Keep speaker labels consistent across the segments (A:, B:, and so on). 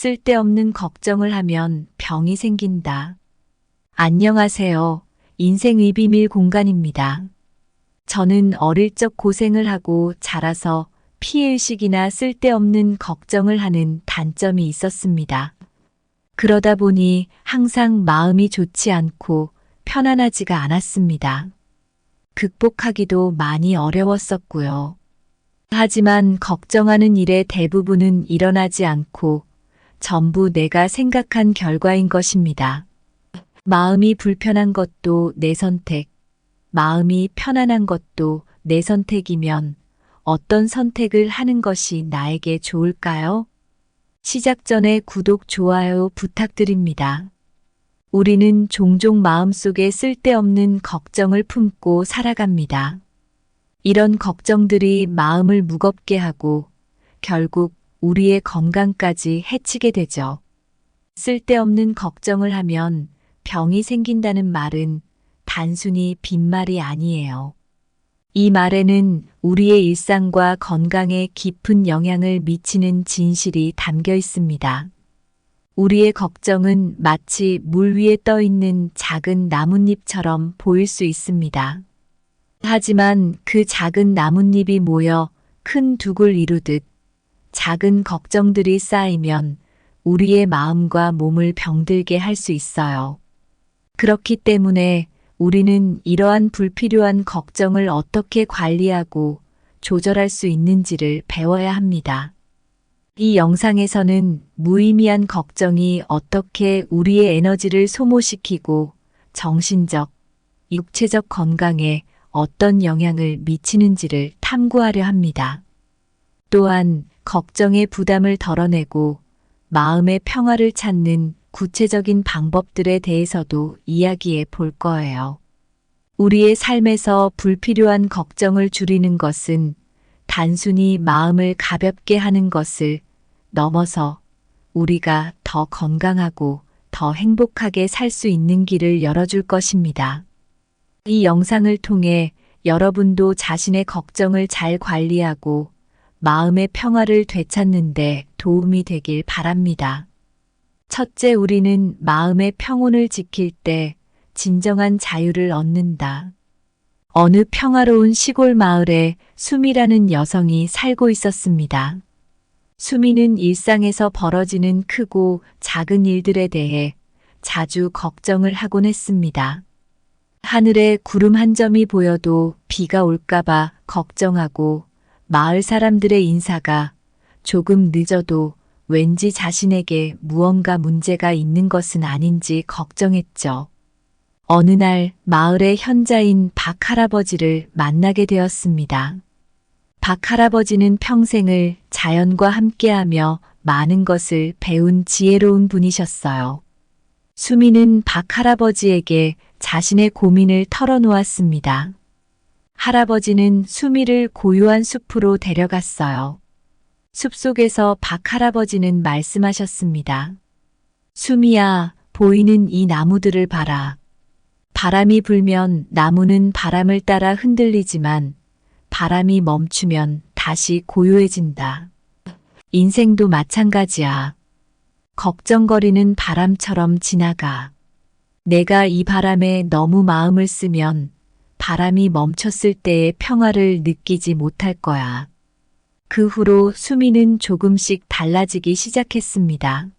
A: 쓸데없는 걱정을 하면 병이 생긴다. 안녕하세요. 인생의 비밀 공간입니다. 저는 어릴 적 고생을 하고 자라서 피해의식이나 쓸데없는 걱정을 하는 단점이 있었습니다. 그러다 보니 항상 마음이 좋지 않고 편안하지가 않았습니다. 극복하기도 많이 어려웠었고요. 하지만 걱정하는 일의 대부분은 일어나지 않고 전부 내가 생각한 결과인 것입니다. 마음이 불편한 것도 내 선택, 마음이 편안한 것도 내 선택이면 어떤 선택을 하는 것이 나에게 좋을까요? 시작 전에 구독, 좋아요 부탁드립니다. 우리는 종종 마음속에 쓸데없는 걱정을 품고 살아갑니다. 이런 걱정들이 마음을 무겁게 하고 결국 우리의 건강까지 해치게 되죠. 쓸데없는 걱정을 하면 병이 생긴다는 말은 단순히 빈말이 아니에요. 이 말에는 우리의 일상과 건강에 깊은 영향을 미치는 진실이 담겨 있습니다. 우리의 걱정은 마치 물 위에 떠 있는 작은 나뭇잎처럼 보일 수 있습니다. 하지만 그 작은 나뭇잎이 모여 큰 둑을 이루듯 작은 걱정들이 쌓이면 우리의 마음과 몸을 병들게 할 수 있어요. 그렇기 때문에 우리는 이러한 불필요한 걱정을 어떻게 관리하고 조절할 수 있는지를 배워야 합니다. 이 영상에서는 무의미한 걱정이 어떻게 우리의 에너지를 소모시키고 정신적, 육체적 건강에 어떤 영향을 미치는지를 탐구하려 합니다. 또한 걱정의 부담을 덜어내고 마음의 평화를 찾는 구체적인 방법들에 대해서도 이야기해 볼 거예요. 우리의 삶에서 불필요한 걱정을 줄이는 것은 단순히 마음을 가볍게 하는 것을 넘어서 우리가 더 건강하고 더 행복하게 살 수 있는 길을 열어줄 것입니다. 이 영상을 통해 여러분도 자신의 걱정을 잘 관리하고 마음의 평화를 되찾는 데 도움이 되길 바랍니다. 첫째, 우리는 마음의 평온을 지킬 때 진정한 자유를 얻는다. 어느 평화로운 시골 마을에 수미라는 여성이 살고 있었습니다. 수미는 일상에서 벌어지는 크고 작은 일들에 대해 자주 걱정을 하곤 했습니다. 하늘에 구름 한 점이 보여도 비가 올까봐 걱정하고 마을 사람들의 인사가 조금 늦어도 왠지 자신에게 무언가 문제가 있는 것은 아닌지 걱정했죠. 어느 날 마을의 현자인 박 할아버지를 만나게 되었습니다. 박 할아버지는 평생을 자연과 함께하며 많은 것을 배운 지혜로운 분이셨어요. 수미는 박 할아버지에게 자신의 고민을 털어놓았습니다. 할아버지는 수미를 고요한 숲으로 데려갔어요. 숲속에서 박 할아버지는 말씀하셨습니다. 수미야, 보이는 이 나무들을 봐라. 바람이 불면 나무는 바람을 따라 흔들리지만 바람이 멈추면 다시 고요해진다. 인생도 마찬가지야. 걱정거리는 바람처럼 지나가. 내가 이 바람에 너무 마음을 쓰면 바람이 멈췄을 때의 평화를 느끼지 못할 거야. 그 후로 수미는 조금씩 달라지기 시작했습니다.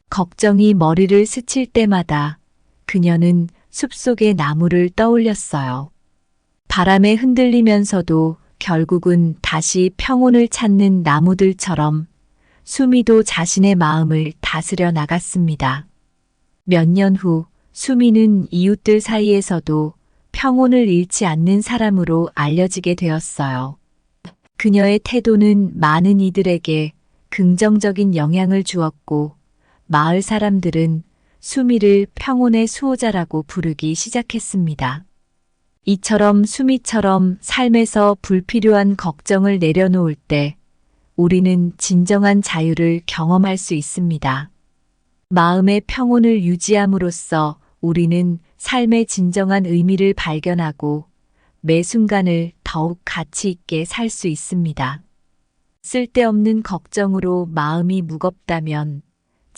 A: 걱정이 머리를 스칠 때마다 그녀는 숲속의 나무를 떠올렸어요. 바람에 흔들리면서도 결국은 다시 평온을 찾는 나무들처럼 수미도 자신의 마음을 다스려 나갔습니다. 몇 년 후 수미는 이웃들 사이에서도 평온을 잃지 않는 사람으로 알려지게 되었어요. 그녀의 태도는 많은 이들에게 긍정적인 영향을 주었고 마을 사람들은 수미를 평온의 수호자라고 부르기 시작했습니다. 이처럼 수미처럼 삶에서 불필요한 걱정을 내려놓을 때 우리는 진정한 자유를 경험할 수 있습니다. 마음의 평온을 유지함으로써 우리는 삶의 진정한 의미를 발견하고 매 순간을 더욱 가치 있게 살 수 있습니다. 쓸데없는 걱정으로 마음이 무겁다면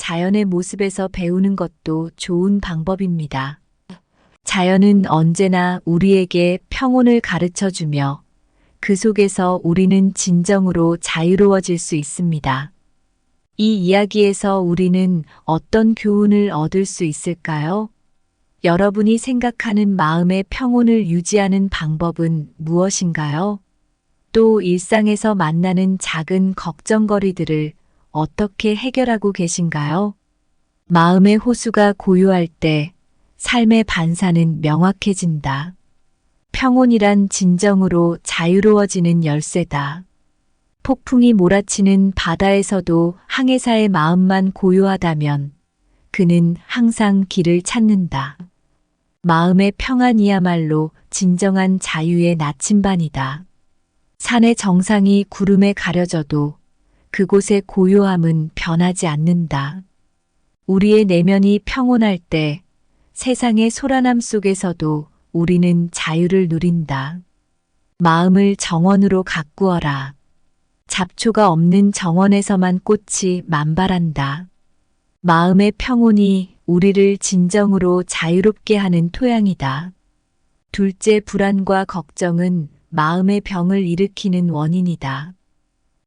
A: 자연의 모습에서 배우는 것도 좋은 방법입니다. 자연은 언제나 우리에게 평온을 가르쳐 주며 그 속에서 우리는 진정으로 자유로워질 수 있습니다. 이 이야기에서 우리는 어떤 교훈을 얻을 수 있을까요? 여러분이 생각하는 마음의 평온을 유지하는 방법은 무엇인가요? 또 일상에서 만나는 작은 걱정거리들을 어떻게 해결하고 계신가요? 마음의 호수가 고요할 때 삶의 반사는 명확해진다. 평온이란 진정으로 자유로워지는 열쇠다. 폭풍이 몰아치는 바다에서도 항해사의 마음만 고요하다면 그는 항상 길을 찾는다. 마음의 평안이야말로 진정한 자유의 나침반이다. 산의 정상이 구름에 가려져도 그곳의 고요함은 변하지 않는다. 우리의 내면이 평온할 때 세상의 소란함 속에서도 우리는 자유를 누린다. 마음을 정원으로 가꾸어라. 잡초가 없는 정원에서만 꽃이 만발한다. 마음의 평온이 우리를 진정으로 자유롭게 하는 토양이다. 둘째, 불안과 걱정은 마음의 병을 일으키는 원인이다.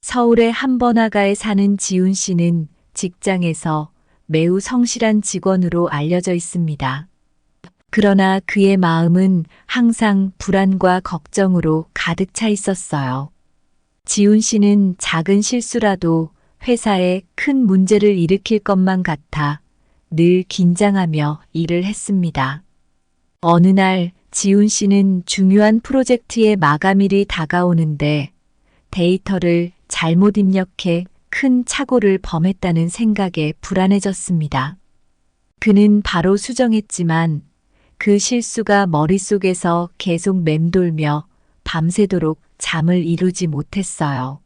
A: 서울의 한 번화가에 사는 지훈 씨는 직장에서 매우 성실한 직원으로 알려져 있습니다. 그러나 그의 마음은 항상 불안과 걱정으로 가득 차 있었어요. 지훈 씨는 작은 실수라도 회사에 큰 문제를 일으킬 것만 같아 늘 긴장하며 일을 했습니다. 어느 날 지훈 씨는 중요한 프로젝트의 마감일이 다가오는데 데이터를 잘못 입력해 큰 착오를 범했다는 생각에 불안해졌습니다. 그는 바로 수정했지만 그 실수가 머릿속에서 계속 맴돌며 밤새도록 잠을 이루지 못했어요.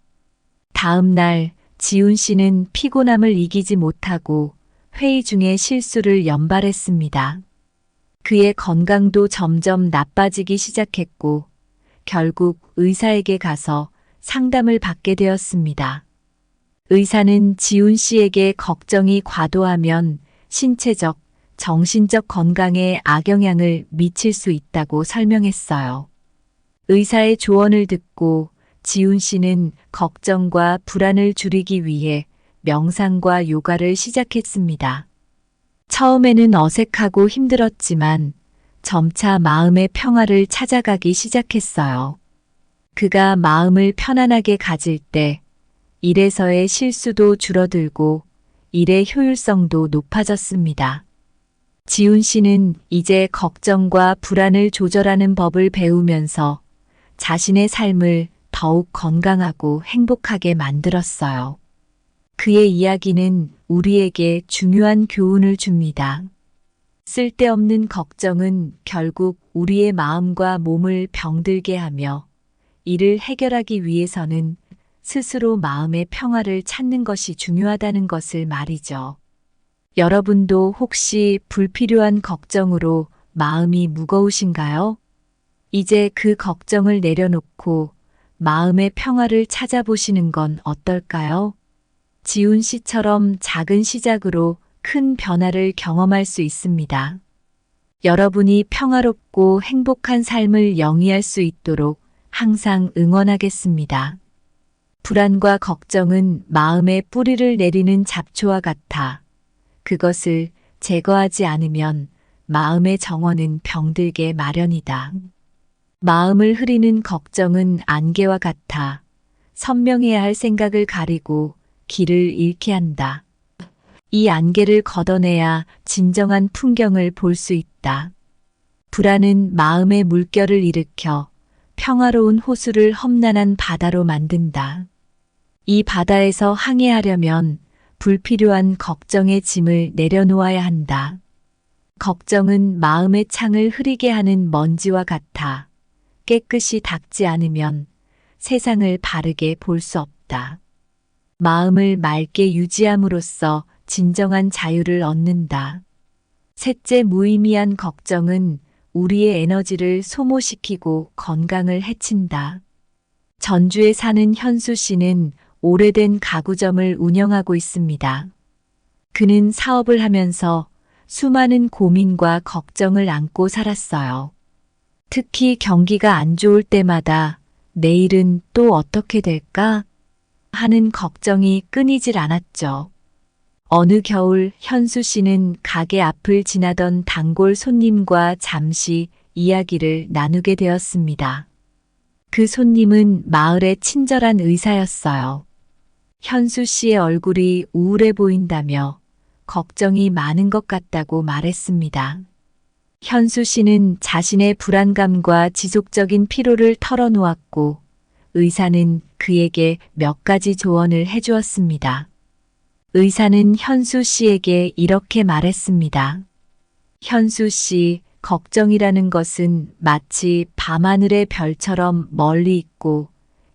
A: 다음 날 지훈 씨는 피곤함을 이기지 못하고 회의 중에 실수를 연발했습니다. 그의 건강도 점점 나빠지기 시작했고 결국 의사에게 가서 상담을 받게 되었습니다. 의사는 지훈 씨에게 걱정이 과도하면 신체적, 정신적 건강에 악영향을 미칠 수 있다고 설명했어요. 의사의 조언을 듣고 지훈 씨는 걱정과 불안을 줄이기 위해 명상과 요가를 시작했습니다. 처음에는 어색하고 힘들었지만 점차 마음의 평화를 찾아가기 시작했어요. 그가 마음을 편안하게 가질 때 일에서의 실수도 줄어들고 일의 효율성도 높아졌습니다. 지훈 씨는 이제 걱정과 불안을 조절하는 법을 배우면서 자신의 삶을 더욱 건강하고 행복하게 만들었어요. 그의 이야기는 우리에게 중요한 교훈을 줍니다. 쓸데없는 걱정은 결국 우리의 마음과 몸을 병들게 하며 이를 해결하기 위해서는 스스로 마음의 평화를 찾는 것이 중요하다는 것을 말이죠. 여러분도 혹시 불필요한 걱정으로 마음이 무거우신가요? 이제 그 걱정을 내려놓고 마음의 평화를 찾아보시는 건 어떨까요? 지훈 씨처럼 작은 시작으로 큰 변화를 경험할 수 있습니다. 여러분이 평화롭고 행복한 삶을 영위할 수 있도록 항상 응원하겠습니다. 불안과 걱정은 마음에 뿌리를 내리는 잡초와 같아 그것을 제거하지 않으면 마음의 정원은 병들게 마련이다. 마음을 흐리는 걱정은 안개와 같아 선명해야 할 생각을 가리고 길을 잃게 한다. 이 안개를 걷어내야 진정한 풍경을 볼 수 있다. 불안은 마음의 물결을 일으켜 평화로운 호수를 험난한 바다로 만든다. 이 바다에서 항해하려면 불필요한 걱정의 짐을 내려놓아야 한다. 걱정은 마음의 창을 흐리게 하는 먼지와 같아 깨끗이 닦지 않으면 세상을 바르게 볼 수 없다. 마음을 맑게 유지함으로써 진정한 자유를 얻는다. 셋째, 무의미한 걱정은 우리의 에너지를 소모시키고 건강을 해친다. 전주에 사는 현수 씨는 오래된 가구점을 운영하고 있습니다. 그는 사업을 하면서 수많은 고민과 걱정을 안고 살았어요. 특히 경기가 안 좋을 때마다 내일은 또 어떻게 될까 하는 걱정이 끊이질 않았죠. 어느 겨울 현수 씨는 가게 앞을 지나던 단골 손님과 잠시 이야기를 나누게 되었습니다. 그 손님은 마을의 친절한 의사였어요. 현수 씨의 얼굴이 우울해 보인다며 걱정이 많은 것 같다고 말했습니다. 현수 씨는 자신의 불안감과 지속적인 피로를 털어놓았고 의사는 그에게 몇 가지 조언을 해주었습니다. 의사는 현수 씨에게 이렇게 말했습니다. 현수 씨, 걱정이라는 것은 마치 밤하늘의 별처럼 멀리 있고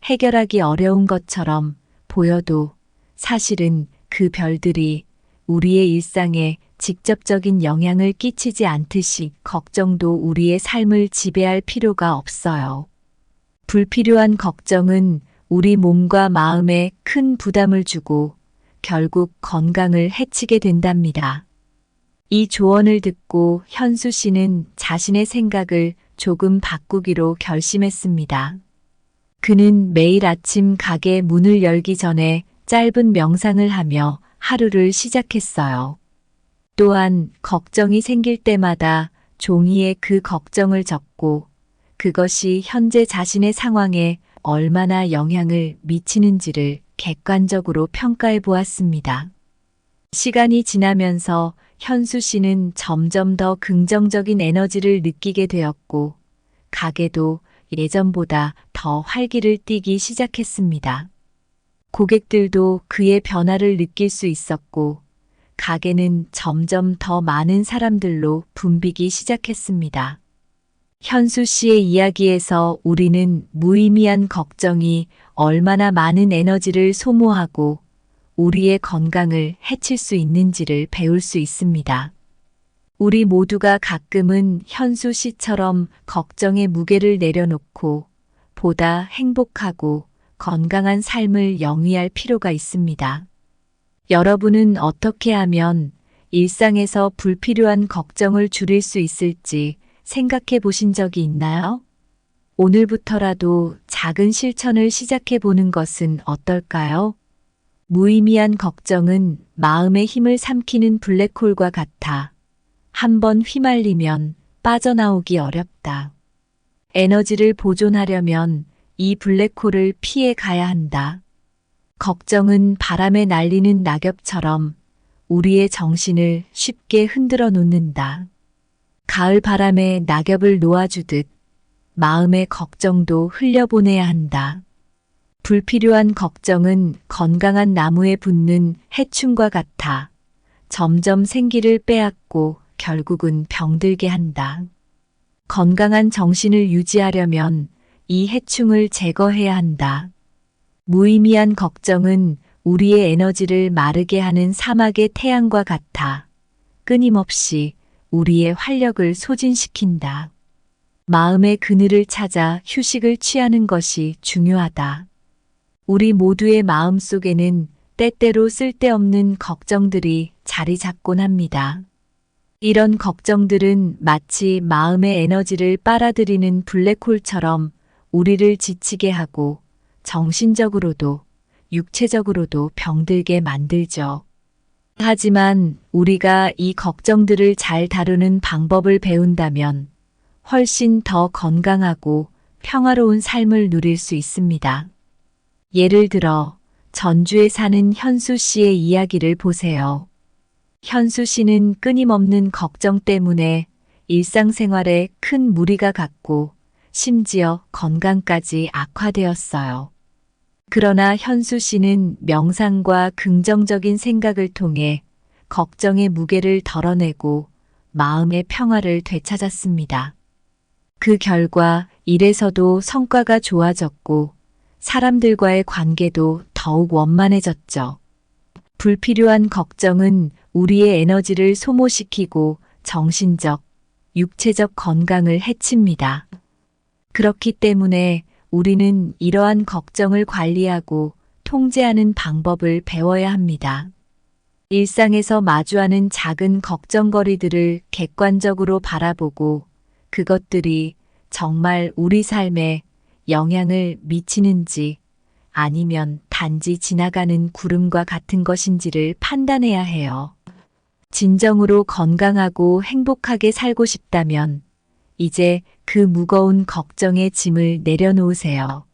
A: 해결하기 어려운 것처럼 보여도 사실은 그 별들이 우리의 일상에 직접적인 영향을 끼치지 않듯이 걱정도 우리의 삶을 지배할 필요가 없어요. 불필요한 걱정은 우리 몸과 마음에 큰 부담을 주고 결국 건강을 해치게 된답니다. 이 조언을 듣고 현수 씨는 자신의 생각을 조금 바꾸기로 결심했습니다. 그는 매일 아침 가게 문을 열기 전에 짧은 명상을 하며 하루를 시작했어요. 또한 걱정이 생길 때마다 종이에 그 걱정을 적고 그것이 현재 자신의 상황에 얼마나 영향을 미치는지를 객관적으로 평가해 보았습니다. 시간이 지나면서 현수 씨는 점점 더 긍정적인 에너지를 느끼게 되었고, 가게도 예전보다 더 활기를 띠기 시작했습니다. 고객들도 그의 변화를 느낄 수 있었고, 가게는 점점 더 많은 사람들로 붐비기 시작했습니다. 현수 씨의 이야기에서 우리는 무의미한 걱정이 얼마나 많은 에너지를 소모하고 우리의 건강을 해칠 수 있는지를 배울 수 있습니다. 우리 모두가 가끔은 현수 씨처럼 걱정의 무게를 내려놓고 보다 행복하고 건강한 삶을 영위할 필요가 있습니다. 여러분은 어떻게 하면 일상에서 불필요한 걱정을 줄일 수 있을지 생각해 보신 적이 있나요? 오늘부터라도 작은 실천을 시작해 보는 것은 어떨까요? 무의미한 걱정은 마음의 힘을 삼키는 블랙홀과 같아 한번 휘말리면 빠져나오기 어렵다. 에너지를 보존하려면 이 블랙홀을 피해 가야 한다. 걱정은 바람에 날리는 낙엽처럼 우리의 정신을 쉽게 흔들어 놓는다. 가을 바람에 낙엽을 놓아주듯 마음의 걱정도 흘려보내야 한다. 불필요한 걱정은 건강한 나무에 붙는 해충과 같아 점점 생기를 빼앗고 결국은 병들게 한다. 건강한 정신을 유지하려면 이 해충을 제거해야 한다. 무의미한 걱정은 우리의 에너지를 마르게 하는 사막의 태양과 같아 끊임없이 우리의 활력을 소진시킨다. 마음의 그늘을 찾아 휴식을 취하는 것이 중요하다. 우리 모두의 마음 속에는 때때로 쓸데없는 걱정들이 자리 잡곤 합니다. 이런 걱정들은 마치 마음의 에너지를 빨아들이는 블랙홀처럼 우리를 지치게 하고 정신적으로도 육체적으로도 병들게 만들죠. 하지만 우리가 이 걱정들을 잘 다루는 방법을 배운다면 훨씬 더 건강하고 평화로운 삶을 누릴 수 있습니다. 예를 들어 전주에 사는 현수 씨의 이야기를 보세요. 현수 씨는 끊임없는 걱정 때문에 일상생활에 큰 무리가 갔고 심지어 건강까지 악화되었어요. 그러나 현수 씨는 명상과 긍정적인 생각을 통해 걱정의 무게를 덜어내고 마음의 평화를 되찾았습니다. 그 결과 일에서도 성과가 좋아졌고 사람들과의 관계도 더욱 원만해졌죠. 불필요한 걱정은 우리의 에너지를 소모시키고 정신적, 육체적 건강을 해칩니다. 그렇기 때문에 우리는 이러한 걱정을 관리하고 통제하는 방법을 배워야 합니다. 일상에서 마주하는 작은 걱정거리들을 객관적으로 바라보고 그것들이 정말 우리 삶에 영향을 미치는지 아니면 단지 지나가는 구름과 같은 것인지를 판단해야 해요. 진정으로 건강하고 행복하게 살고 싶다면 이제 그 무거운 걱정의 짐을 내려놓으세요.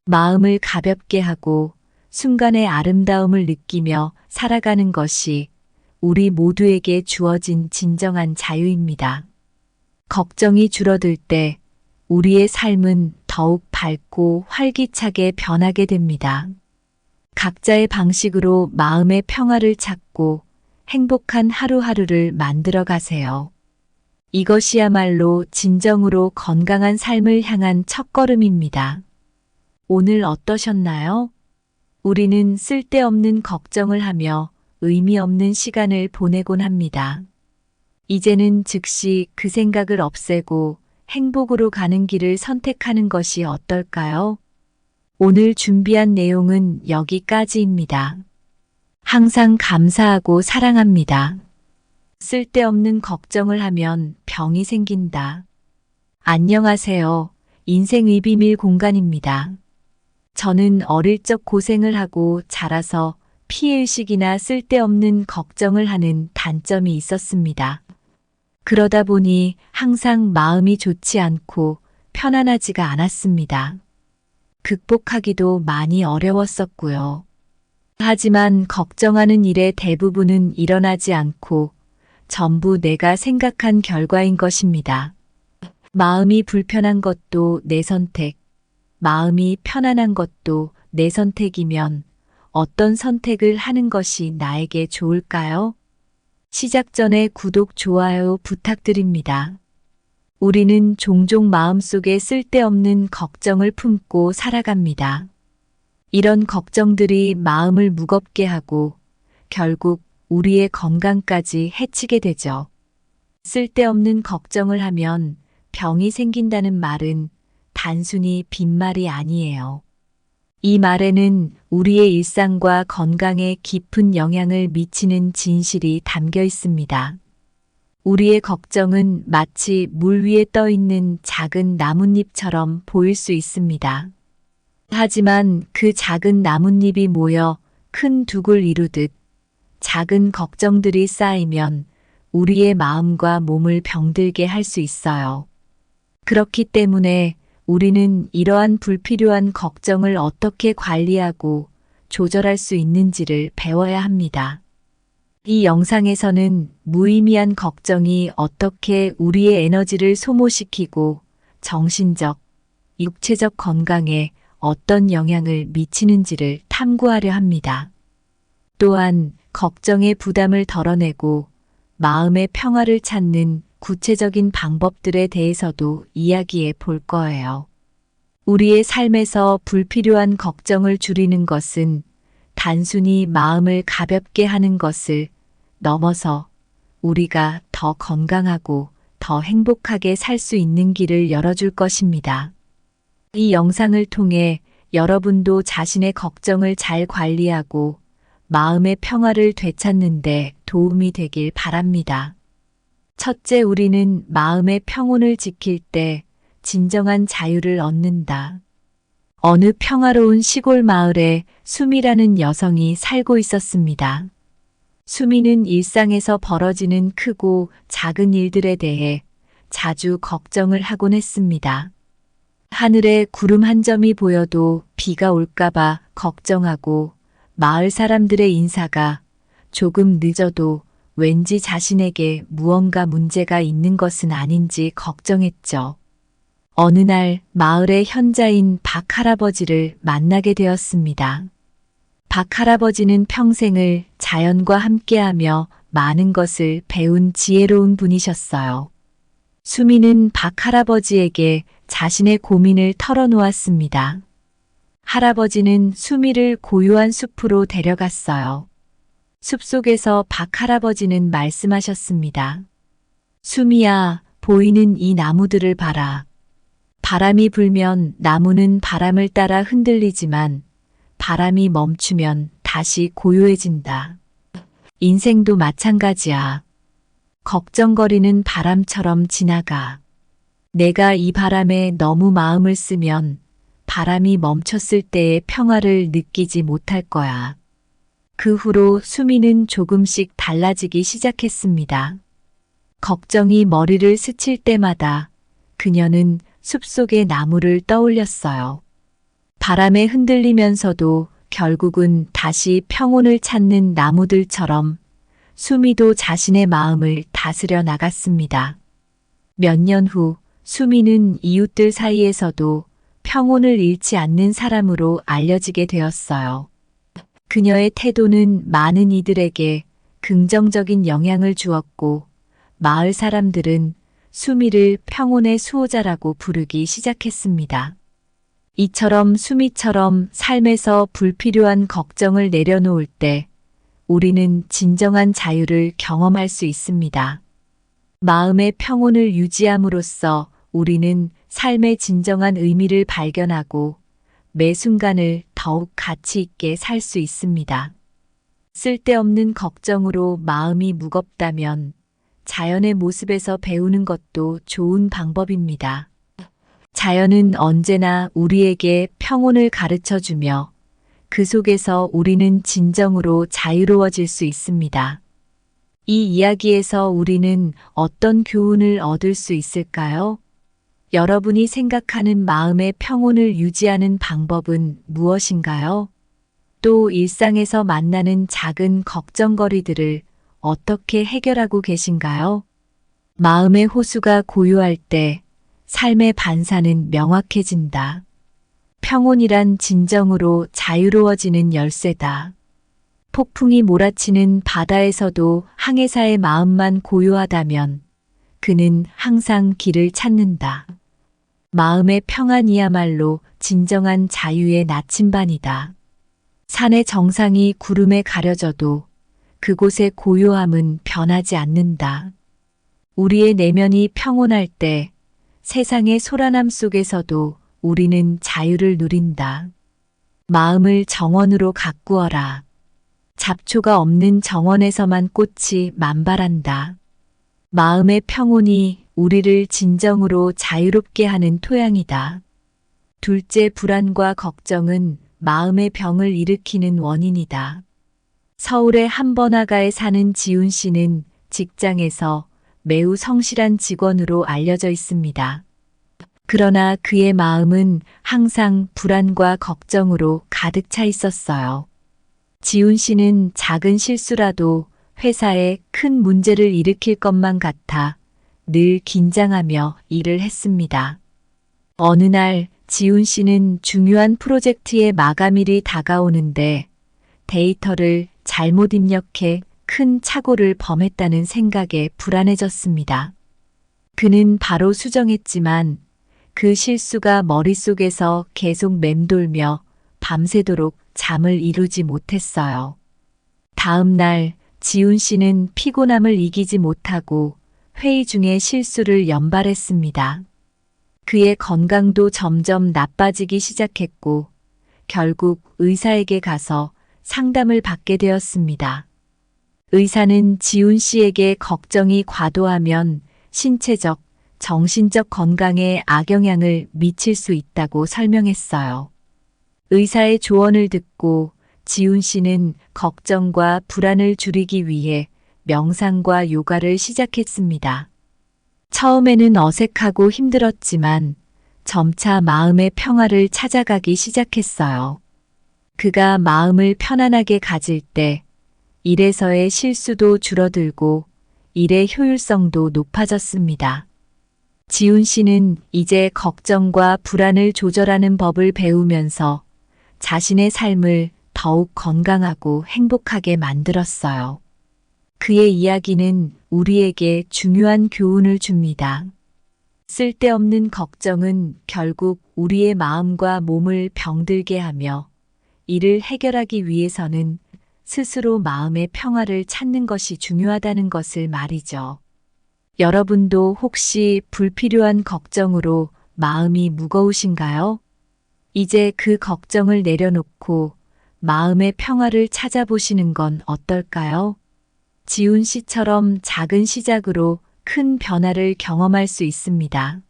A: 마음을 가볍게 하고 순간의 아름다움을 느끼며 살아가는 것이 우리 모두에게 주어진 진정한 자유입니다. 걱정이 줄어들 때 우리의 삶은 더욱 밝고 활기차게 변하게 됩니다. 각자의 방식으로 마음의 평화를 찾고 행복한 하루하루를 만들어 가세요. 이것이야말로 진정으로 건강한 삶을 향한 첫걸음입니다. 오늘 어떠셨나요? 우리는 쓸데없는 걱정을 하며 의미 없는 시간을 보내곤 합니다. 이제는 즉시 그 생각을 없애고 행복으로 가는 길을 선택하는 것이 어떨까요? 오늘 준비한 내용은 여기까지입니다. 항상 감사하고 사랑합니다. 쓸데없는 걱정을 하면 병이 생긴다. 안녕하세요. 인생의 비밀 공간입니다. 저는 어릴 적 고생을 하고 자라서 피해의식이나 쓸데없는 걱정을 하는 단점이 있었습니다. 그러다 보니 항상 마음이 좋지 않고 편안하지가 않았습니다. 극복하기도 많이 어려웠었고요. 하지만 걱정하는 일의 대부분은 일어나지 않고 전부 내가 생각한 결과인 것입니다. 마음이 불편한 것도 내 선택, 마음이 편안한 것도 내 선택이면 어떤 선택을 하는 것이 나에게 좋을까요? 시작 전에 구독, 좋아요 부탁드립니다. 우리는 종종 마음속에 쓸데없는 걱정을 품고 살아갑니다. 이런 걱정들이 마음을 무겁게 하고 결국 우리의 건강까지 해치게 되죠. 쓸데없는 걱정을 하면 병이 생긴다는 말은 단순히 빈말이 아니에요. 이 말에는 우리의 일상과 건강에 깊은 영향을 미치는 진실이 담겨 있습니다. 우리의 걱정은 마치 물 위에 떠 있는 작은 나뭇잎처럼 보일 수 있습니다. 하지만 그 작은 나뭇잎이 모여 큰 둑을 이루듯 작은 걱정들이 쌓이면 우리의 마음과 몸을 병들게 할 수 있어요. 그렇기 때문에 우리는 이러한 불필요한 걱정을 어떻게 관리하고 조절할 수 있는지를 배워야 합니다. 이 영상에서는 무의미한 걱정이 어떻게 우리의 에너지를 소모시키고 정신적, 육체적 건강에 어떤 영향을 미치는지를 탐구하려 합니다. 또한 걱정의 부담을 덜어내고 마음의 평화를 찾는 구체적인 방법들에 대해서도 이야기해 볼 거예요. 우리의 삶에서 불필요한 걱정을 줄이는 것은 단순히 마음을 가볍게 하는 것을 넘어서 우리가 더 건강하고 더 행복하게 살 수 있는 길을 열어줄 것입니다. 이 영상을 통해 여러분도 자신의 걱정을 잘 관리하고 마음의 평화를 되찾는 데 도움이 되길 바랍니다. 첫째, 우리는 마음의 평온을 지킬 때 진정한 자유를 얻는다. 어느 평화로운 시골 마을에 수미라는 여성이 살고 있었습니다. 수미는 일상에서 벌어지는 크고 작은 일들에 대해 자주 걱정을 하곤 했습니다. 하늘에 구름 한 점이 보여도 비가 올까봐 걱정하고 마을 사람들의 인사가 조금 늦어도 왠지 자신에게 무언가 문제가 있는 것은 아닌지 걱정했죠. 어느 날 마을의 현자인 박 할아버지를 만나게 되었습니다. 박 할아버지는 평생을 자연과 함께하며 많은 것을 배운 지혜로운 분이셨어요. 수미는 박 할아버지에게 자신의 고민을 털어놓았습니다. 할아버지는 수미를 고요한 숲으로 데려갔어요. 숲속에서 박 할아버지는 말씀하셨습니다. 수미야, 보이는 이 나무들을 봐라. 바람이 불면 나무는 바람을 따라 흔들리지만 바람이 멈추면 다시 고요해진다. 인생도 마찬가지야. 걱정거리는 바람처럼 지나가. 내가 이 바람에 너무 마음을 쓰면 바람이 멈췄을 때의 평화를 느끼지 못할 거야. 그 후로 수미는 조금씩 달라지기 시작했습니다. 걱정이 머리를 스칠 때마다 그녀는 숲속의 나무를 떠올렸어요. 바람에 흔들리면서도 결국은 다시 평온을 찾는 나무들처럼 수미도 자신의 마음을 다스려 나갔습니다. 몇 년 후 수미는 이웃들 사이에서도 평온을 잃지 않는 사람으로 알려지게 되었어요. 그녀의 태도는 많은 이들에게 긍정적인 영향을 주었고 마을 사람들은 수미를 평온의 수호자라고 부르기 시작했습니다. 이처럼 수미처럼 삶에서 불필요한 걱정을 내려놓을 때 우리는 진정한 자유를 경험할 수 있습니다. 마음의 평온을 유지함으로써 우리는 삶의 진정한 의미를 발견하고 매 순간을 더욱 가치 있게 살 수 있습니다. 쓸데없는 걱정으로 마음이 무겁다면 자연의 모습에서 배우는 것도 좋은 방법입니다. 자연은 언제나 우리에게 평온을 가르쳐 주며 그 속에서 우리는 진정으로 자유로워질 수 있습니다. 이 이야기에서 우리는 어떤 교훈을 얻을 수 있을까요? 여러분이 생각하는 마음의 평온을 유지하는 방법은 무엇인가요? 또 일상에서 만나는 작은 걱정거리들을 어떻게 해결하고 계신가요? 마음의 호수가 고요할 때 삶의 반사는 명확해진다. 평온이란 진정으로 자유로워지는 열쇠다. 폭풍이 몰아치는 바다에서도 항해사의 마음만 고요하다면 그는 항상 길을 찾는다. 마음의 평안이야말로 진정한 자유의 나침반이다. 산의 정상이 구름에 가려져도 그곳의 고요함은 변하지 않는다. 우리의 내면이 평온할 때 세상의 소란함 속에서도 우리는 자유를 누린다. 마음을 정원으로 가꾸어라. 잡초가 없는 정원에서만 꽃이 만발한다. 마음의 평온이 우리를 진정으로 자유롭게 하는 토양이다. 둘째, 불안과 걱정은 마음의 병을 일으키는 원인이다. 서울의 한 번화가에 사는 지훈 씨는 직장에서 매우 성실한 직원으로 알려져 있습니다. 그러나 그의 마음은 항상 불안과 걱정으로 가득 차 있었어요. 지훈 씨는 작은 실수라도 회사에 큰 문제를 일으킬 것만 같아 늘 긴장하며 일을 했습니다. 어느 날 지훈 씨는 중요한 프로젝트의 마감일이 다가오는데 데이터를 잘못 입력해 큰 착오를 범했다는 생각에 불안해졌습니다. 그는 바로 수정했지만 그 실수가 머릿속에서 계속 맴돌며 밤새도록 잠을 이루지 못했어요. 다음 날 지훈 씨는 피곤함을 이기지 못하고 회의 중에 실수를 연발했습니다. 그의 건강도 점점 나빠지기 시작했고 결국 의사에게 가서 상담을 받게 되었습니다. 의사는 지훈 씨에게 걱정이 과도하면 신체적, 정신적 건강에 악영향을 미칠 수 있다고 설명했어요. 의사의 조언을 듣고 지훈 씨는 걱정과 불안을 줄이기 위해 명상과 요가를 시작했습니다. 처음에는 어색하고 힘들었지만 점차 마음의 평화를 찾아가기 시작했어요. 그가 마음을 편안하게 가질 때 일에서의 실수도 줄어들고 일의 효율성도 높아졌습니다. 지훈 씨는 이제 걱정과 불안을 조절하는 법을 배우면서 자신의 삶을 더욱 건강하고 행복하게 만들었어요. 그의 이야기는 우리에게 중요한 교훈을 줍니다. 쓸데없는 걱정은 결국 우리의 마음과 몸을 병들게 하며 이를 해결하기 위해서는 스스로 마음의 평화를 찾는 것이 중요하다는 것을 말이죠. 여러분도 혹시 불필요한 걱정으로 마음이 무거우신가요? 이제 그 걱정을 내려놓고 마음의 평화를 찾아보시는 건 어떨까요? 지훈 씨처럼 작은 시작으로 큰 변화를 경험할 수 있습니다.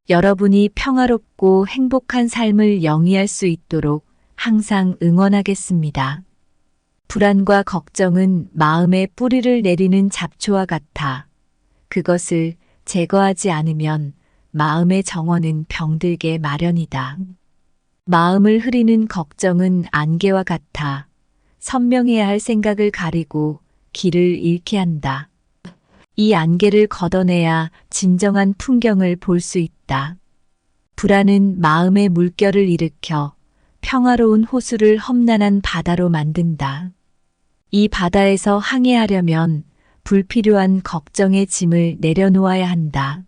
A: 여러분이 평화롭고 행복한 삶을 영위할 수 있도록 항상 응원하겠습니다. 불안과 걱정은 마음에 뿌리를 내리는 잡초와 같아 그것을 제거하지 않으면 마음의 정원은 병들게 마련이다. 마음을 흐리는 걱정은 안개와 같아 선명해야 할 생각을 가리고 길을 잃게 한다. 이 안개를 걷어내야 진정한 풍경을 볼 수 있다. 불안은 마음의 물결을 일으켜 평화로운 호수를 험난한 바다로 만든다. 이 바다에서 항해하려면 불필요한 걱정의 짐을 내려놓아야 한다.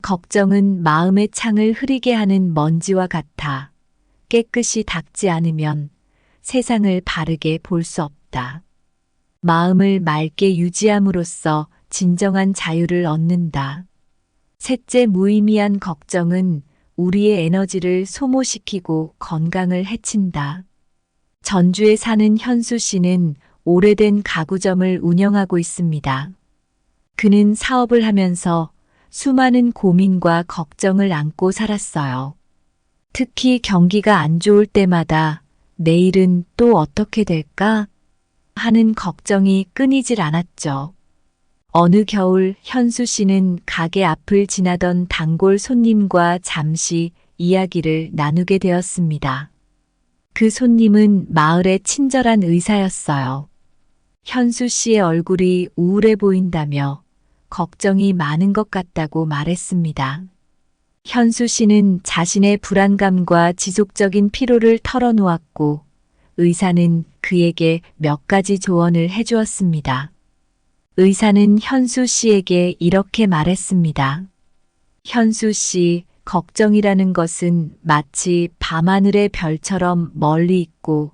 A: 걱정은 마음의 창을 흐리게 하는 먼지와 같아 깨끗이 닦지 않으면 세상을 바르게 볼 수 없다. 마음을 맑게 유지함으로써 진정한 자유를 얻는다. 셋째, 무의미한 걱정은 우리의 에너지를 소모시키고 건강을 해친다. 전주에 사는 현수 씨는 오래된 가구점을 운영하고 있습니다. 그는 사업을 하면서 수많은 고민과 걱정을 안고 살았어요. 특히 경기가 안 좋을 때마다 내일은 또 어떻게 될까 하는 걱정이 끊이질 않았죠. 어느 겨울 현수 씨는 가게 앞을 지나던 단골 손님과 잠시 이야기를 나누게 되었습니다. 그 손님은 마을의 친절한 의사였어요. 현수 씨의 얼굴이 우울해 보인다며 걱정이 많은 것 같다고 말했습니다. 현수 씨는 자신의 불안감과 지속적인 피로를 털어놓았고 의사는 그에게 몇 가지 조언을 해주었습니다. 의사는 현수 씨에게 이렇게 말했습니다. 현수 씨, 걱정이라는 것은 마치 밤하늘의 별처럼 멀리 있고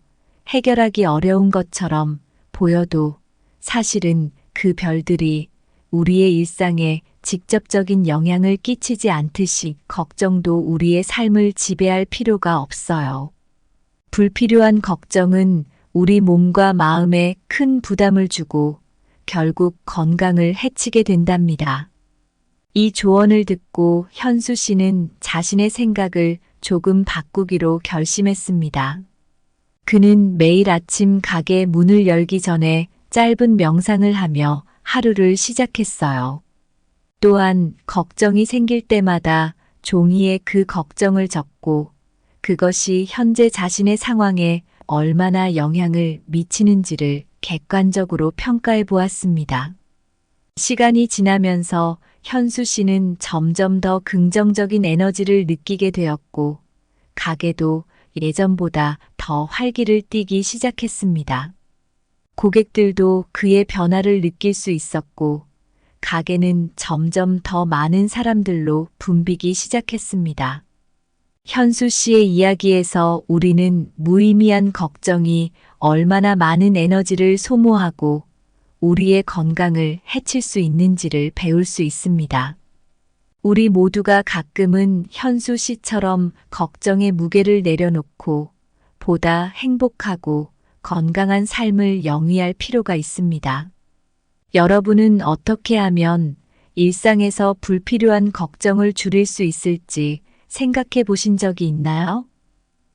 A: 해결하기 어려운 것처럼 보여도 사실은 그 별들이 우리의 일상에 직접적인 영향을 끼치지 않듯이 걱정도 우리의 삶을 지배할 필요가 없어요. 불필요한 걱정은 우리 몸과 마음에 큰 부담을 주고 결국 건강을 해치게 된답니다. 이 조언을 듣고 현수 씨는 자신의 생각을 조금 바꾸기로 결심했습니다. 그는 매일 아침 가게 문을 열기 전에 짧은 명상을 하며 하루를 시작했어요. 또한 걱정이 생길 때마다 종이에 그 걱정을 적고 그것이 현재 자신의 상황에 얼마나 영향을 미치는지를 객관적으로 평가해 보았습니다. 시간이 지나면서 현수 씨는 점점 더 긍정적인 에너지를 느끼게 되었고 가게도 예전보다 더 활기를 띠기 시작했습니다. 고객들도 그의 변화를 느낄 수 있었고 가게는 점점 더 많은 사람들로 붐비기 시작했습니다. 현수 씨의 이야기에서 우리는 무의미한 걱정이 얼마나 많은 에너지를 소모하고 우리의 건강을 해칠 수 있는지를 배울 수 있습니다. 우리 모두가 가끔은 현수 씨처럼 걱정의 무게를 내려놓고 보다 행복하고 건강한 삶을 영위할 필요가 있습니다. 여러분은 어떻게 하면 일상에서 불필요한 걱정을 줄일 수 있을지 생각해 보신 적이 있나요?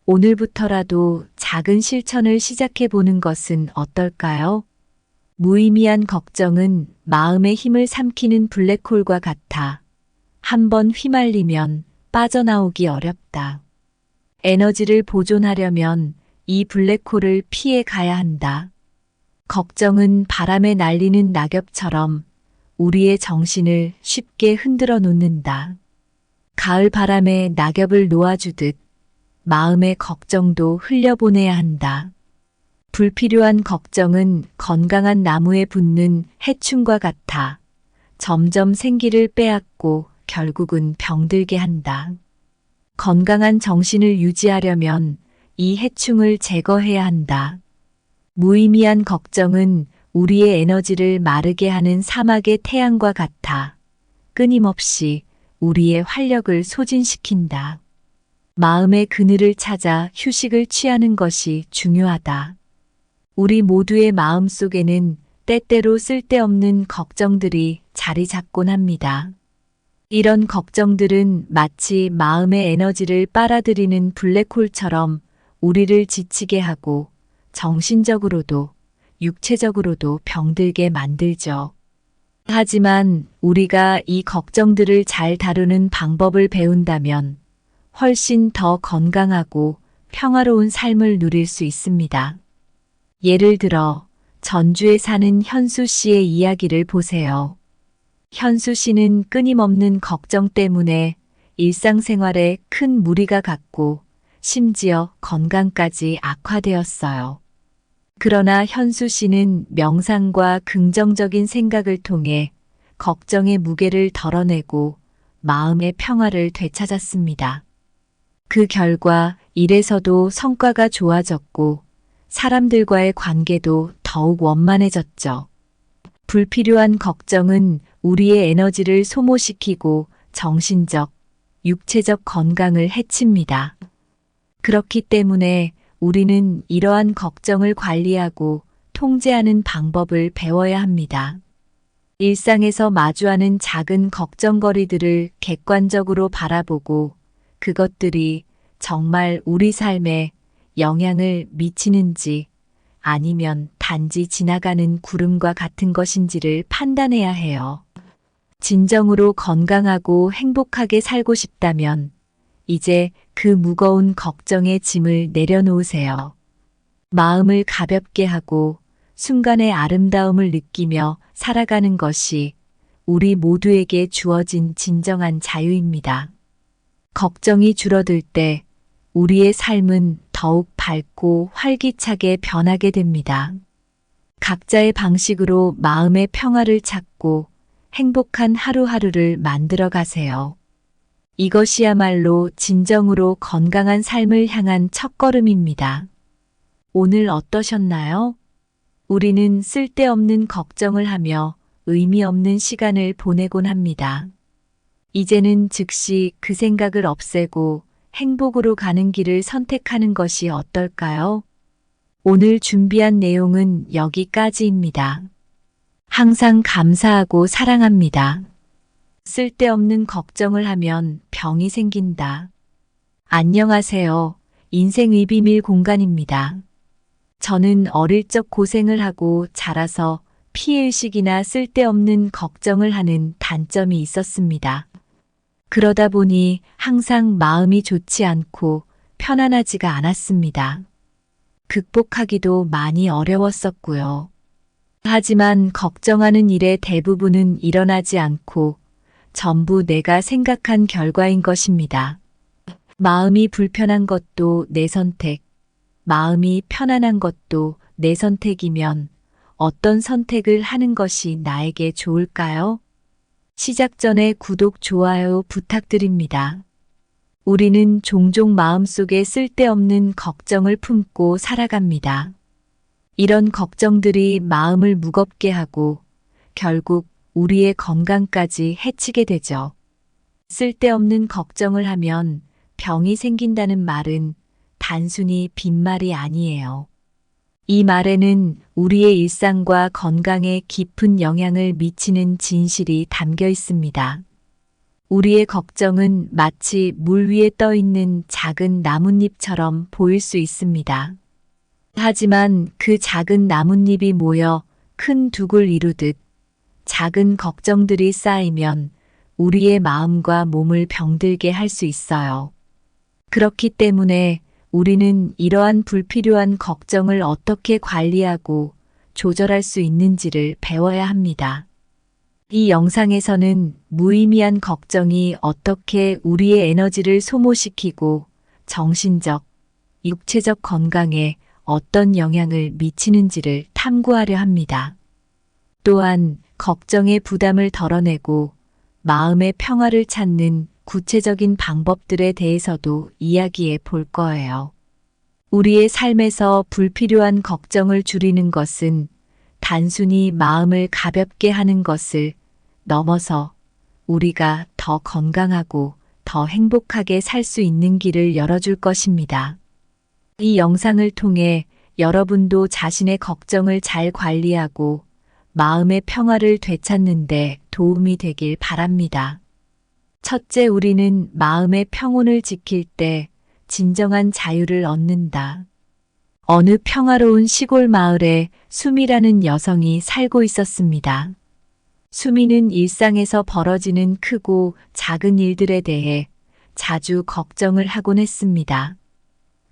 A: 오늘부터라도 작은 실천을 시작해 보는 것은 어떨까요? 무의미한 걱정은 마음의 힘을 삼키는 블랙홀과 같아 한번 휘말리면 빠져나오기 어렵다. 에너지를 보존하려면 이 블랙홀을 피해 가야 한다. 걱정은 바람에 날리는 낙엽처럼 우리의 정신을 쉽게 흔들어 놓는다. 가을 바람에 낙엽을 놓아주듯 마음의 걱정도 흘려보내야 한다. 불필요한 걱정은 건강한 나무에 붙는 해충과 같아 점점 생기를 빼앗고 결국은 병들게 한다. 건강한 정신을 유지하려면 이 해충을 제거해야 한다. 무의미한 걱정은 우리의 에너지를 마르게 하는 사막의 태양과 같아 끊임없이 우리의 활력을 소진시킨다. 마음의 그늘을 찾아 휴식을 취하는 것이 중요하다. 우리 모두의 마음 속에는 때때로 쓸데없는 걱정들이 자리 잡곤 합니다. 이런 걱정들은 마치 마음의 에너지를 빨아들이는 블랙홀처럼 우리를 지치게 하고 정신적으로도 육체적으로도 병들게 만들죠. 하지만 우리가 이 걱정들을 잘 다루는 방법을 배운다면 훨씬 더 건강하고 평화로운 삶을 누릴 수 있습니다. 예를 들어 전주에 사는 현수 씨의 이야기를 보세요. 현수 씨는 끊임없는 걱정 때문에 일상생활에 큰 무리가 갔고 심지어 건강까지 악화되었어요. 그러나 현수 씨는 명상과 긍정적인 생각을 통해 걱정의 무게를 덜어내고 마음의 평화를 되찾았습니다. 그 결과 일에서도 성과가 좋아졌고 사람들과의 관계도 더욱 원만해졌죠. 불필요한 걱정은 우리의 에너지를 소모시키고 정신적, 육체적 건강을 해칩니다. 그렇기 때문에 우리는 이러한 걱정을 관리하고 통제하는 방법을 배워야 합니다. 일상에서 마주하는 작은 걱정거리들을 객관적으로 바라보고 그것들이 정말 우리 삶에 영향을 미치는지 아니면 단지 지나가는 구름과 같은 것인지를 판단해야 해요. 진정으로 건강하고 행복하게 살고 싶다면 이제 그 무거운 걱정의 짐을 내려놓으세요. 마음을 가볍게 하고 순간의 아름다움을 느끼며 살아가는 것이 우리 모두에게 주어진 진정한 자유입니다. 걱정이 줄어들 때 우리의 삶은 더욱 밝고 활기차게 변하게 됩니다. 각자의 방식으로 마음의 평화를 찾고 행복한 하루하루를 만들어 가세요. 이것이야말로 진정으로 건강한 삶을 향한 첫걸음입니다. 오늘 어떠셨나요? 우리는 쓸데없는 걱정을 하며 의미 없는 시간을 보내곤 합니다. 이제는 즉시 그 생각을 없애고 행복으로 가는 길을 선택하는 것이 어떨까요? 오늘 준비한 내용은 여기까지입니다. 항상 감사하고 사랑합니다. 쓸데없는 걱정을 하면 병이 생긴다. 안녕하세요. 인생의 비밀 공간입니다. 저는 어릴 적 고생을 하고 자라서 피해의식이나 쓸데없는 걱정을 하는 단점이 있었습니다. 그러다 보니 항상 마음이 좋지 않고 편안하지가 않았습니다. 극복하기도 많이 어려웠었고요. 하지만 걱정하는 일의 대부분은 일어나지 않고 전부 내가 생각한 결과인 것입니다. 마음이 불편한 것도 내 선택, 마음이 편안한 것도 내 선택이면 어떤 선택을 하는 것이 나에게 좋을까요? 시작 전에 구독, 좋아요 부탁드립니다. 우리는 종종 마음속에 쓸데없는 걱정을 품고 살아갑니다. 이런 걱정들이 마음을 무겁게 하고 결국 우리의 건강까지 해치게 되죠. 쓸데없는 걱정을 하면 병이 생긴다는 말은 단순히 빈말이 아니에요. 이 말에는 우리의 일상과 건강에 깊은 영향을 미치는 진실이 담겨 있습니다. 우리의 걱정은 마치 물 위에 떠 있는 작은 나뭇잎처럼 보일 수 있습니다. 하지만 그 작은 나뭇잎이 모여 큰 둑을 이루듯 작은 걱정들이 쌓이면 우리의 마음과 몸을 병들게 할 수 있어요. 그렇기 때문에 우리는 이러한 불필요한 걱정을 어떻게 관리하고 조절할 수 있는지를 배워야 합니다. 이 영상에서는 무의미한 걱정이 어떻게 우리의 에너지를 소모시키고 정신적, 육체적 건강에 어떤 영향을 미치는지를 탐구하려 합니다. 또한 걱정의 부담을 덜어내고 마음의 평화를 찾는 구체적인 방법들에 대해서도 이야기해 볼 거예요. 우리의 삶에서 불필요한 걱정을 줄이는 것은 단순히 마음을 가볍게 하는 것을 넘어서 우리가 더 건강하고 더 행복하게 살 수 있는 길을 열어줄 것입니다. 이 영상을 통해 여러분도 자신의 걱정을 잘 관리하고 마음의 평화를 되찾는데 도움이 되길 바랍니다. 첫째, 우리는 마음의 평온을 지킬 때 진정한 자유를 얻는다. 어느 평화로운 시골 마을에 수미라는 여성이 살고 있었습니다. 수미는 일상에서 벌어지는 크고 작은 일들에 대해 자주 걱정을 하곤 했습니다.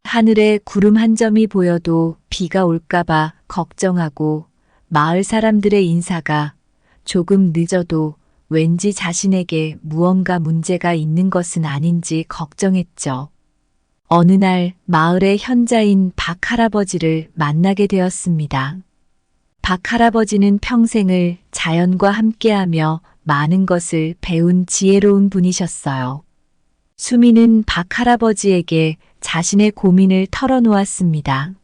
A: 하늘에 구름 한 점이 보여도 비가 올까봐 걱정하고, 마을 사람들의 인사가 조금 늦어도 왠지 자신에게 무언가 문제가 있는 것은 아닌지 걱정했죠. 어느 날 마을의 현자인 박 할아버지를 만나게 되었습니다. 박 할아버지는 평생을 자연과 함께하며 많은 것을 배운 지혜로운 분이셨어요. 수미는 박 할아버지에게 자신의 고민을 털어놓았습니다.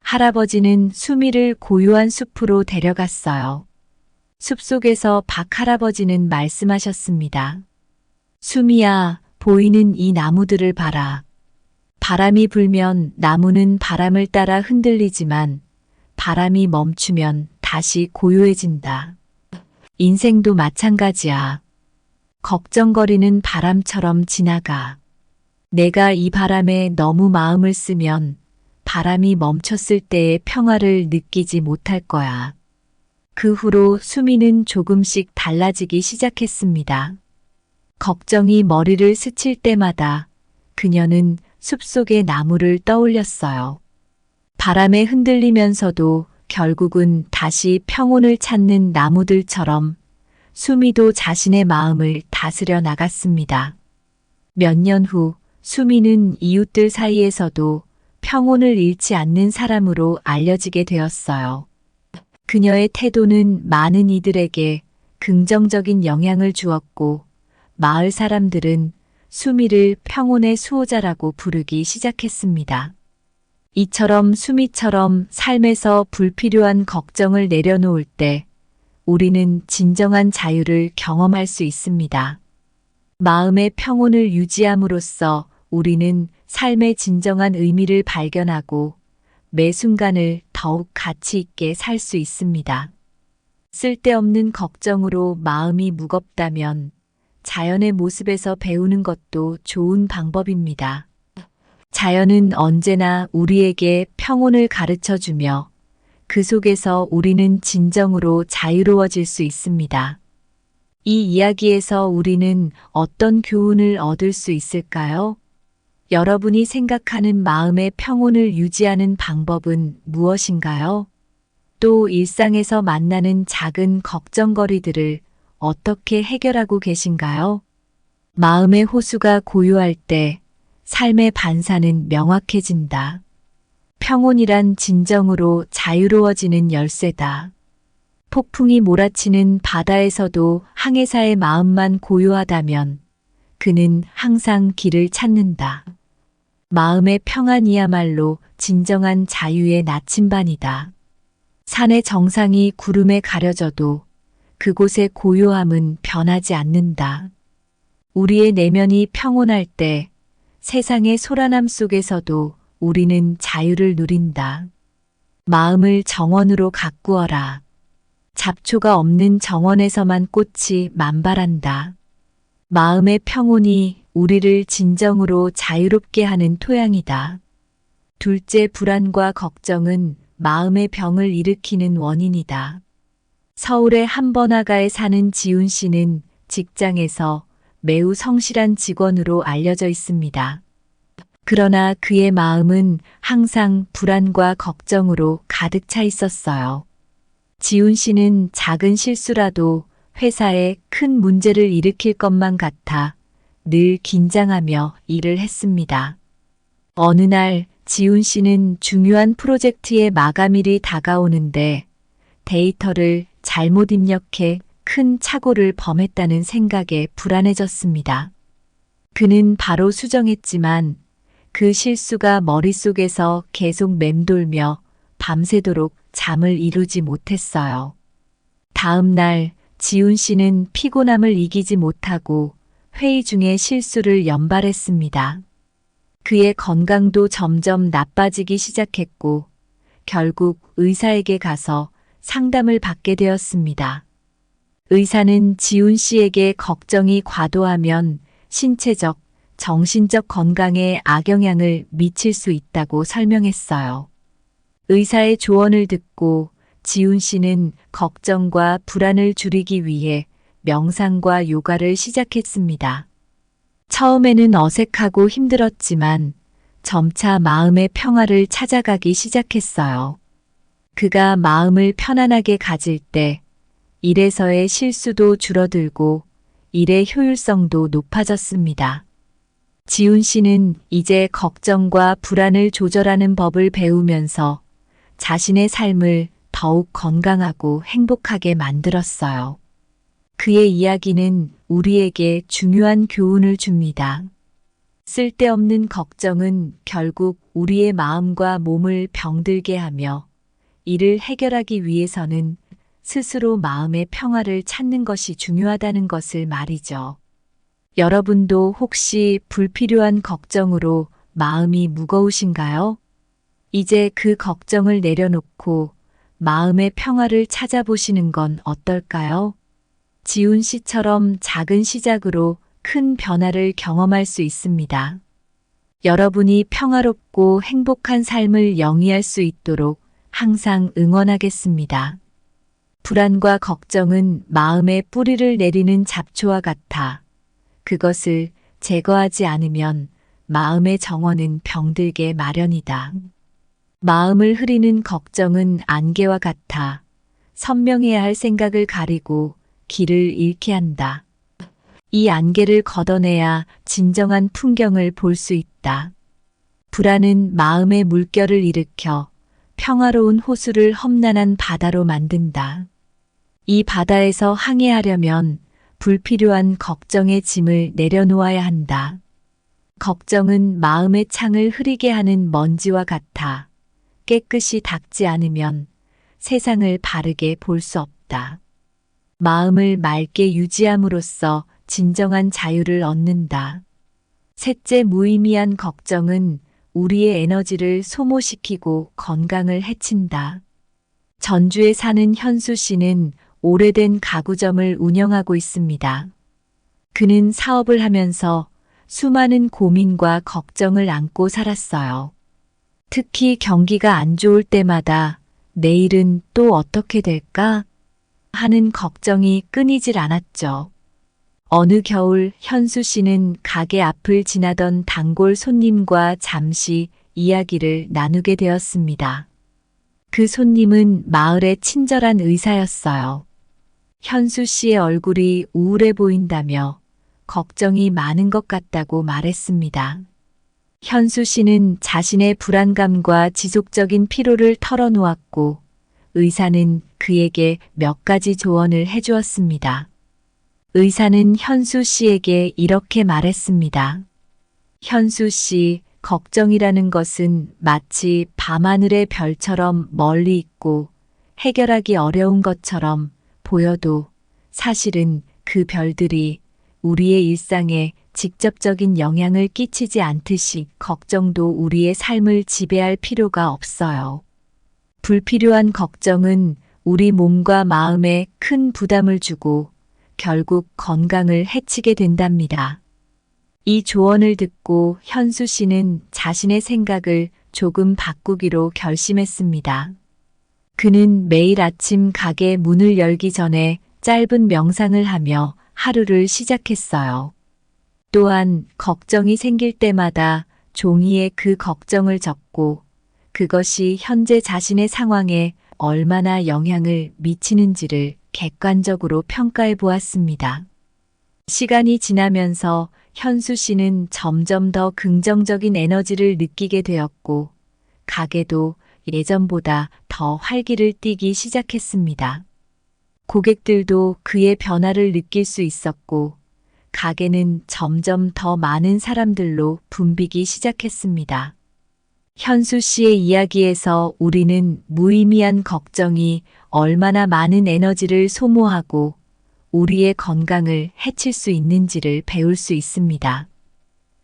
A: 할아버지는 수미를 고요한 숲으로 데려갔어요. 숲속에서 박 할아버지는 말씀하셨습니다. 수미야, 보이는 이 나무들을 봐라. 바람이 불면 나무는 바람을 따라 흔들리지만 바람이 멈추면 다시 고요해진다. 인생도 마찬가지야. 걱정거리는 바람처럼 지나가. 내가 이 바람에 너무 마음을 쓰면 바람이 멈췄을 때의 평화를 느끼지 못할 거야. 그 후로 수미는 조금씩 달라지기 시작했습니다. 걱정이 머리를 스칠 때마다 그녀는 숲속의 나무를 떠올렸어요. 바람에 흔들리면서도 결국은 다시 평온을 찾는 나무들처럼 수미도 자신의 마음을 다스려 나갔습니다. 몇 년 후 수미는 이웃들 사이에서도 평온을 잃지 않는 사람으로 알려지게 되었어요. 그녀의 태도는 많은 이들에게 긍정적인 영향을 주었고, 마을 사람들은 수미를 평온의 수호자라고 부르기 시작했습니다. 이처럼 수미처럼 삶에서 불필요한 걱정을 내려놓을 때 우리는 진정한 자유를 경험할 수 있습니다. 마음의 평온을 유지함으로써 우리는 삶의 진정한 의미를 발견하고 매 순간을 더욱 가치 있게 살 수 있습니다. 쓸데없는 걱정으로 마음이 무겁다면 자연의 모습에서 배우는 것도 좋은 방법입니다. 자연은 언제나 우리에게 평온을 가르쳐 주며 그 속에서 우리는 진정으로 자유로워질 수 있습니다. 이 이야기에서 우리는 어떤 교훈을 얻을 수 있을까요? 여러분이 생각하는 마음의 평온을 유지하는 방법은 무엇인가요? 또 일상에서 만나는 작은 걱정거리들을 어떻게 해결하고 계신가요? 마음의 호수가 고요할 때 삶의 반사는 명확해진다. 평온이란 진정으로 자유로워지는 열쇠다. 폭풍이 몰아치는 바다에서도 항해사의 마음만 고요하다면 그는 항상 길을 찾는다. 마음의 평안이야말로 진정한 자유의 나침반이다. 산의 정상이 구름에 가려져도 그곳의 고요함은 변하지 않는다. 우리의 내면이 평온할 때 세상의 소란함 속에서도 우리는 자유를 누린다. 마음을 정원으로 가꾸어라. 잡초가 없는 정원에서만 꽃이 만발한다. 마음의 평온이 우리를 진정으로 자유롭게 하는 토양이다. 둘째, 불안과 걱정은 마음의 병을 일으키는 원인이다. 서울의 한 번화가에 사는 지훈 씨는 직장에서 매우 성실한 직원으로 알려져 있습니다. 그러나 그의 마음은 항상 불안과 걱정으로 가득 차 있었어요. 지훈 씨는 작은 실수라도 회사에 큰 문제를 일으킬 것만 같아 늘 긴장하며 일을 했습니다. 어느 날 지훈 씨는 중요한 프로젝트의 마감일이 다가오는데 데이터를 잘못 입력해 큰 착오를 범했다는 생각에 불안해졌습니다. 그는 바로 수정했지만 그 실수가 머릿속에서 계속 맴돌며 밤새도록 잠을 이루지 못했어요. 다음 날 지훈 씨는 피곤함을 이기지 못하고 회의 중에 실수를 연발했습니다. 그의 건강도 점점 나빠지기 시작했고 결국 의사에게 가서 상담을 받게 되었습니다. 의사는 지훈 씨에게 걱정이 과도하면 신체적, 정신적 건강에 악영향을 미칠 수 있다고 설명했어요. 의사의 조언을 듣고 지훈 씨는 걱정과 불안을 줄이기 위해 명상과 요가를 시작했습니다. 처음에는 어색하고 힘들었지만 점차 마음의 평화를 찾아가기 시작했어요. 그가 마음을 편안하게 가질 때 일에서의 실수도 줄어들고 일의 효율성도 높아졌습니다. 지훈 씨는 이제 걱정과 불안을 조절하는 법을 배우면서 자신의 삶을 더욱 건강하고 행복하게 만들었어요. 그의 이야기는 우리에게 중요한 교훈을 줍니다. 쓸데없는 걱정은 결국 우리의 마음과 몸을 병들게 하며 이를 해결하기 위해서는 스스로 마음의 평화를 찾는 것이 중요하다는 것을 말이죠. 여러분도 혹시 불필요한 걱정으로 마음이 무거우신가요? 이제 그 걱정을 내려놓고 마음의 평화를 찾아보시는 건 어떨까요? 지훈 씨처럼 작은 시작으로 큰 변화를 경험할 수 있습니다. 여러분이 평화롭고 행복한 삶을 영위할 수 있도록 항상 응원하겠습니다. 불안과 걱정은 마음의 뿌리를 내리는 잡초와 같아 그것을 제거하지 않으면 마음의 정원은 병들게 마련이다. 마음을 흐리는 걱정은 안개와 같아 선명해야 할 생각을 가리고 길을 잃게 한다. 이 안개를 걷어내야 진정한 풍경을 볼 수 있다. 불안은 마음의 물결을 일으켜 평화로운 호수를 험난한 바다로 만든다. 이 바다에서 항해하려면 불필요한 걱정의 짐을 내려놓아야 한다. 걱정은 마음의 창을 흐리게 하는 먼지와 같아 깨끗이 닦지 않으면 세상을 바르게 볼 수 없다. 마음을 맑게 유지함으로써 진정한 자유를 얻는다. 셋째, 무의미한 걱정은 우리의 에너지를 소모시키고 건강을 해친다. 전주에 사는 현수 씨는 오래된 가구점을 운영하고 있습니다. 그는 사업을 하면서 수많은 고민과 걱정을 안고 살았어요. 특히 경기가 안 좋을 때마다 내일은 또 어떻게 될까? 하는 걱정이 끊이질 않았죠. 어느 겨울 현수 씨는 가게 앞을 지나던 단골 손님과 잠시 이야기를 나누게 되었습니다. 그 손님은 마을의 친절한 의사였어요. 현수 씨의 얼굴이 우울해 보인다며 걱정이 많은 것 같다고 말했습니다. 현수 씨는 자신의 불안감과 지속적인 피로를 털어놓았고 의사는 그에게 몇 가지 조언을 해주었습니다. 의사는 현수 씨에게 이렇게 말했습니다. 현수 씨, 걱정이라는 것은 마치 밤하늘의 별처럼 멀리 있고 해결하기 어려운 것처럼 보여도 사실은 그 별들이 우리의 일상에 직접적인 영향을 끼치지 않듯이 걱정도 우리의 삶을 지배할 필요가 없어요. 불필요한 걱정은 우리 몸과 마음에 큰 부담을 주고 결국 건강을 해치게 된답니다. 이 조언을 듣고 현수 씨는 자신의 생각을 조금 바꾸기로 결심했습니다. 그는 매일 아침 가게 문을 열기 전에 짧은 명상을 하며 하루를 시작했어요. 또한 걱정이 생길 때마다 종이에 그 걱정을 적고 그것이 현재 자신의 상황에 얼마나 영향을 미치는지를 객관적으로 평가해 보았습니다. 시간이 지나면서 현수 씨는 점점 더 긍정적인 에너지를 느끼게 되었고 가게도 예전보다 더 활기를 띠기 시작했습니다. 고객들도 그의 변화를 느낄 수 있었고 가게는 점점 더 많은 사람들로 붐비기 시작했습니다. 현수 씨의 이야기에서 우리는 무의미한 걱정이 얼마나 많은 에너지를 소모하고 우리의 건강을 해칠 수 있는지를 배울 수 있습니다.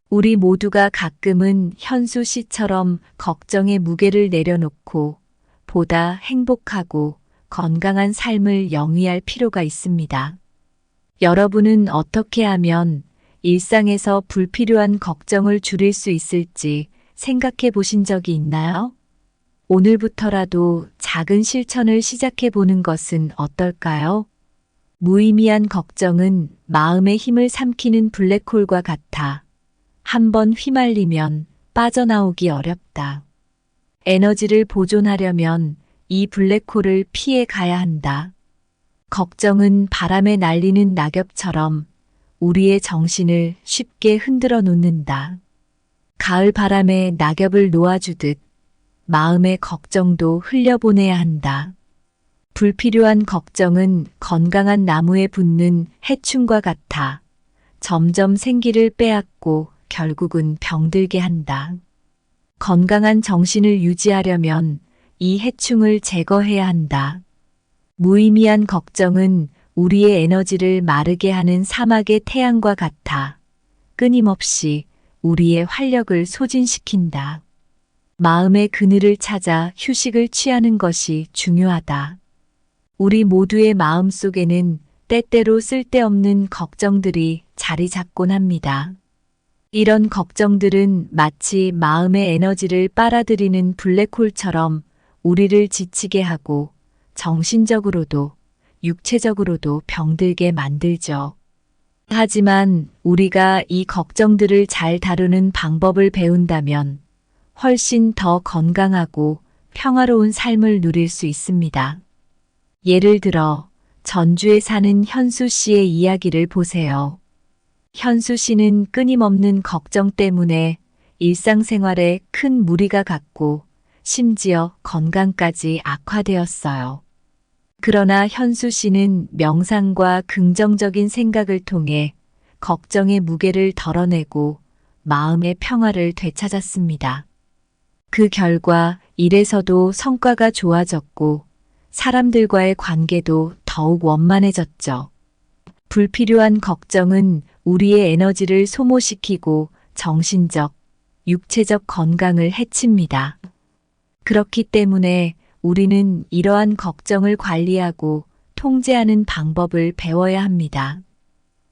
A: 우리 모두가 가끔은 현수 씨처럼 걱정의 무게를 내려놓고 보다 행복하고 건강한 삶을 영위할 필요가 있습니다. 여러분은 어떻게 하면 일상에서 불필요한 걱정을 줄일 수 있을지 생각해 보신 적이 있나요? 오늘부터라도 작은 실천을 시작해 보는 것은 어떨까요? 무의미한 걱정은 마음의 힘을 삼키는 블랙홀과 같아 한번 휘말리면 빠져나오기 어렵다. 에너지를 보존하려면 이 블랙홀을 피해 가야 한다. 걱정은 바람에 날리는 낙엽처럼 우리의 정신을 쉽게 흔들어 놓는다. 가을 바람에 낙엽을 놓아주듯 마음의 걱정도 흘려보내야 한다. 불필요한 걱정은 건강한 나무에 붙는 해충과 같아 점점 생기를 빼앗고 결국은 병들게 한다. 건강한 정신을 유지하려면 이 해충을 제거해야 한다. 무의미한 걱정은 우리의 에너지를 마르게 하는 사막의 태양과 같아 끊임없이 우리의 활력을 소진시킨다. 마음의 그늘을 찾아 휴식을 취하는 것이 중요하다. 우리 모두의 마음 속에는 때때로 쓸데없는 걱정들이 자리 잡곤 합니다. 이런 걱정들은 마치 마음의 에너지를 빨아들이는 블랙홀처럼 우리를 지치게 하고 정신적으로도 육체적으로도 병들게 만들죠. 하지만 우리가 이 걱정들을 잘 다루는 방법을 배운다면 훨씬 더 건강하고 평화로운 삶을 누릴 수 있습니다. 예를 들어 전주에 사는 현수 씨의 이야기를 보세요. 현수 씨는 끊임없는 걱정 때문에 일상생활에 큰 무리가 갔고 심지어 건강까지 악화되었어요. 그러나 현수 씨는 명상과 긍정적인 생각을 통해 걱정의 무게를 덜어내고 마음의 평화를 되찾았습니다. 그 결과 일에서도 성과가 좋아졌고 사람들과의 관계도 더욱 원만해졌죠. 불필요한 걱정은 우리의 에너지를 소모시키고 정신적, 육체적 건강을 해칩니다. 그렇기 때문에 우리는 이러한 걱정을 관리하고 통제하는 방법을 배워야 합니다.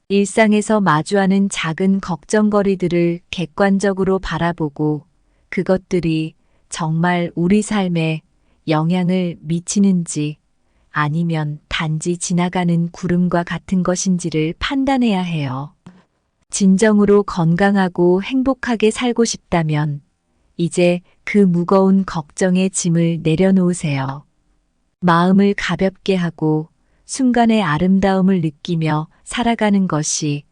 A: 일상에서 마주하는 작은 걱정거리들을 객관적으로 바라보고 그것들이 정말 우리 삶에 영향을 미치는지 아니면 단지 지나가는 구름과 같은 것인지를 판단해야 해요. 진정으로 건강하고 행복하게 살고 싶다면 이제 그 무거운 걱정의 짐을 내려놓으세요. 마음을 가볍게 하고 순간의 아름다움을 느끼며 살아가는 것이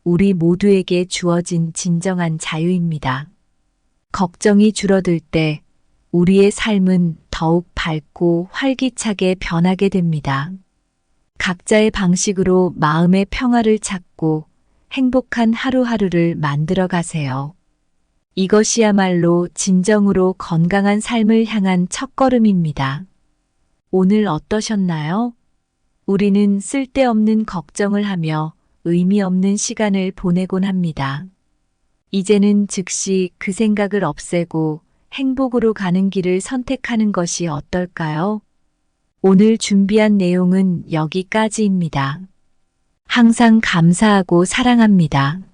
A: 우리 모두에게 주어진 진정한 자유입니다. 걱정이 줄어들 때 우리의 삶은 더욱 밝고 활기차게 변하게 됩니다. 각자의 방식으로 마음의 평화를 찾고 행복한 하루하루를 만들어 가세요. 이것이야말로 진정으로 건강한 삶을 향한 첫걸음입니다. 오늘 어떠셨나요? 우리는 쓸데없는 걱정을 하며 의미 없는 시간을 보내곤 합니다. 이제는 즉시 그 생각을 없애고 행복으로 가는 길을 선택하는 것이 어떨까요? 오늘 준비한 내용은 여기까지입니다. 항상 감사하고 사랑합니다.